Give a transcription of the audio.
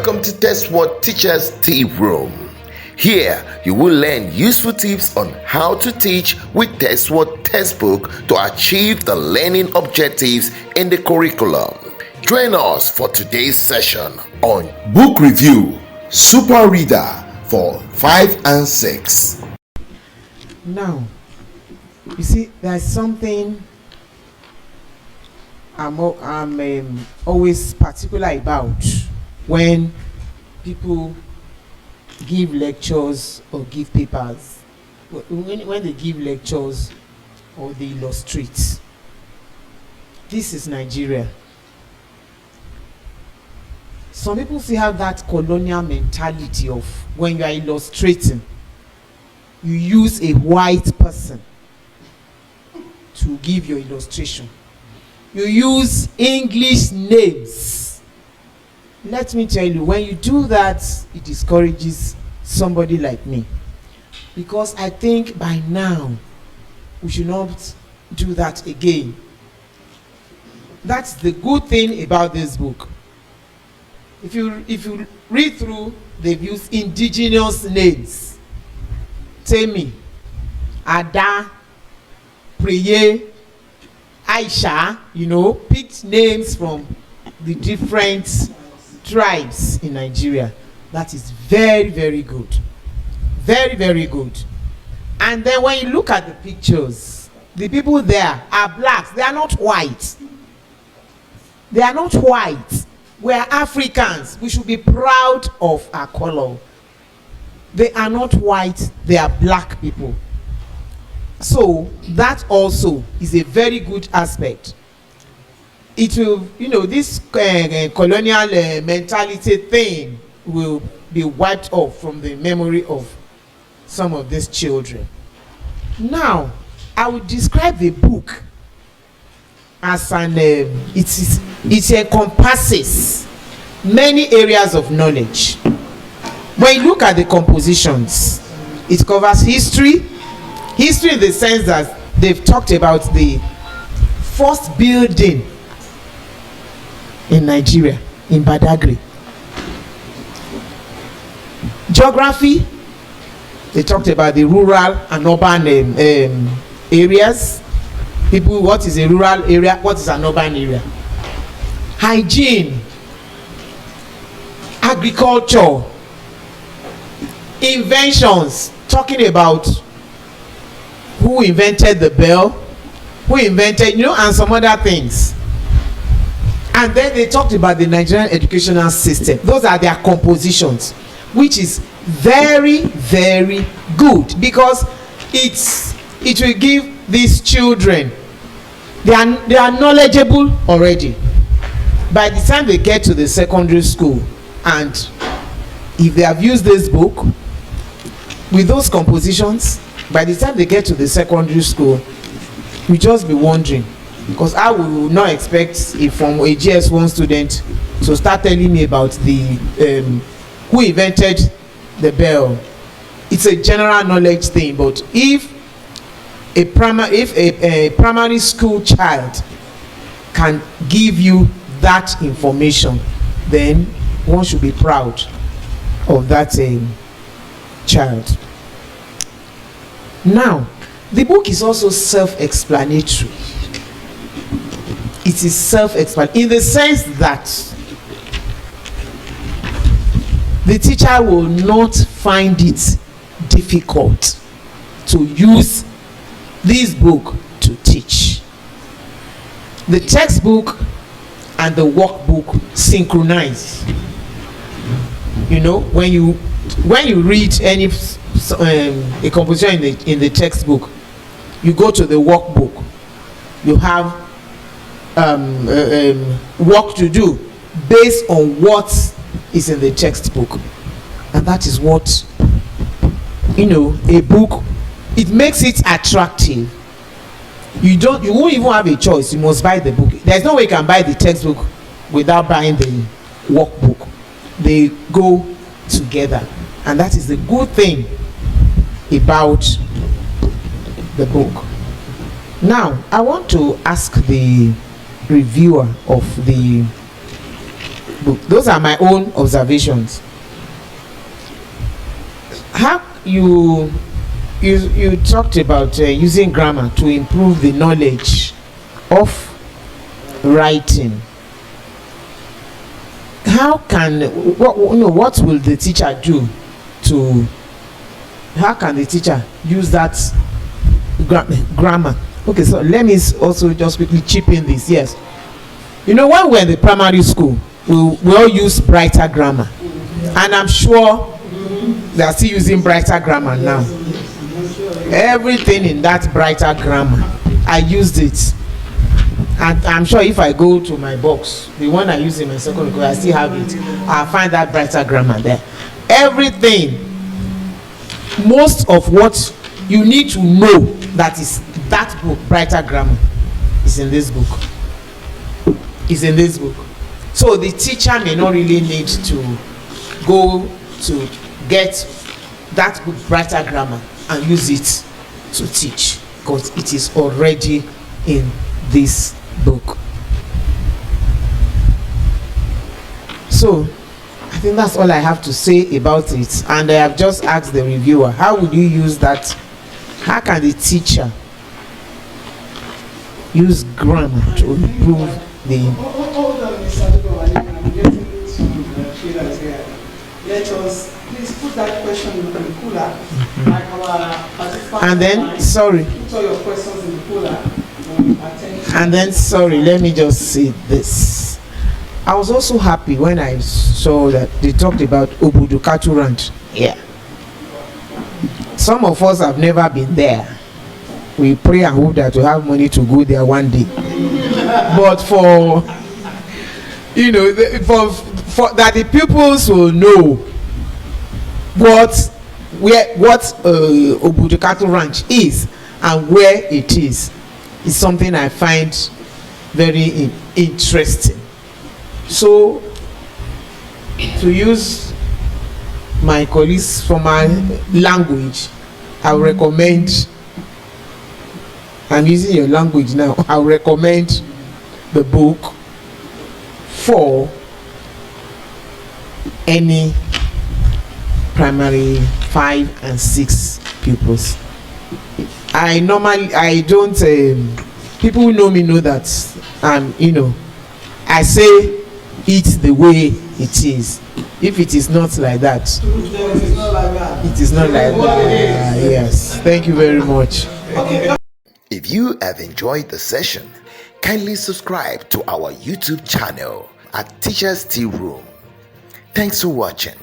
Welcome to Test What Teachers Tea Room. Here, you will learn useful tips on how to teach with Test What textbook to achieve the learning objectives in the curriculum. Join us for today's session on Book Review Super Reader for 5 and 6. Now, you see, there's something I'm always particular about when people give lectures or give papers. When they give lectures or they illustrate. This is Nigeria. Some people still have that colonial mentality of when you are illustrating, you use a white person to give your illustration. You use English names. Let me tell you, when you do that, it discourages somebody like me. Because I think by now, we should not do that again. That's the good thing about this book. If you read through, they've used indigenous names. Temi, Ada, Priye, Aisha, picked names from the different tribes in Nigeria. That is very, very good. Very, very good. And then when you look at the pictures, the people there are blacks. They are not white. They are not white. We are Africans. We should be proud of our color. They are not white. They are black people. So that also is a very good aspect. It will, this colonial mentality thing will be wiped off from the memory of some of these children. Now, I would describe the book as it encompasses many areas of knowledge. When you look at the compositions, it covers history in the sense that they've talked about the first building in Nigeria, in Badagry. Geography, they talked about the rural and urban areas. People, what is a rural area, what is an urban area? Hygiene, agriculture, inventions, talking about who invented the bell, who invented, and some other things. And then they talked about the Nigerian educational system. Those are their compositions, which is very, very good because it will give these children, they are knowledgeable already. By the time they get to the secondary school, and if they have used this book with those compositions, by the time they get to the secondary school, you just be wondering, because I will not expect from a GS1 student to start telling me about the who invented the bell. It's a general knowledge thing, but if a primary school child can give you that information, then one should be proud of that child. Now, the book is also self-explanatory. It is self-explanatory in the sense that the teacher will not find it difficult to use this book to teach. The textbook and the workbook synchronize. When you read any a composition in the textbook, you go to the workbook, you have work to do based on what is in the textbook, and that is what a book, it makes it attractive. You won't even have a choice. You must buy the book. There's no way you can buy the textbook without buying the workbook. They go together, and that is the good thing about the book. Now, I want to ask the reviewer of the book. Those are my own observations. How you talked about using grammar to improve the knowledge of writing. How can what will the teacher do to, how can the teacher use that grammar? Okay, so let me also just quickly chip in this. Yes, when we're in the primary school, we all use Brighter Grammar, and I'm sure they are still using Brighter Grammar now. Everything in that Brighter Grammar, I used it, and I'm sure if I go to my box, the one I use in my secondary school, I still have it. I'll find that Brighter Grammar there. Everything, most of what you need to know that is that book, Brighter Grammar, is in this book. So the teacher may not really need to go to get that book, Brighter Grammar, and use it to teach, because it is already in this book. So I think that's all I have to say about it, and I have just asked the reviewer, how would you use that? How can the teacher use grammar to improve the... Hold on, Mr. Dugo, I'm getting some feeders here. Let us please put that question in the cooler, like our participants. And then, sorry. Put all your questions in the cooler. And then, sorry, let me just say this. I was also happy when I saw that they talked about Obudukatu Ranch. Yeah. Some of us have never been there. We pray and hope that we have money to go there one day. But for that the pupils will know what Obudukatu Ranch is and where it is something I find very interesting. So, to use my colleagues' former language, I would recommend, I'm using your language now, I would recommend the book for any primary 5 and 6 pupils. I don't, people who know me know that I say it the way it is. If it is not like that, it is not like that. Yes, thank you very much. If you have enjoyed the session, kindly subscribe to our YouTube channel at Teachers Tea Room. Thanks for watching.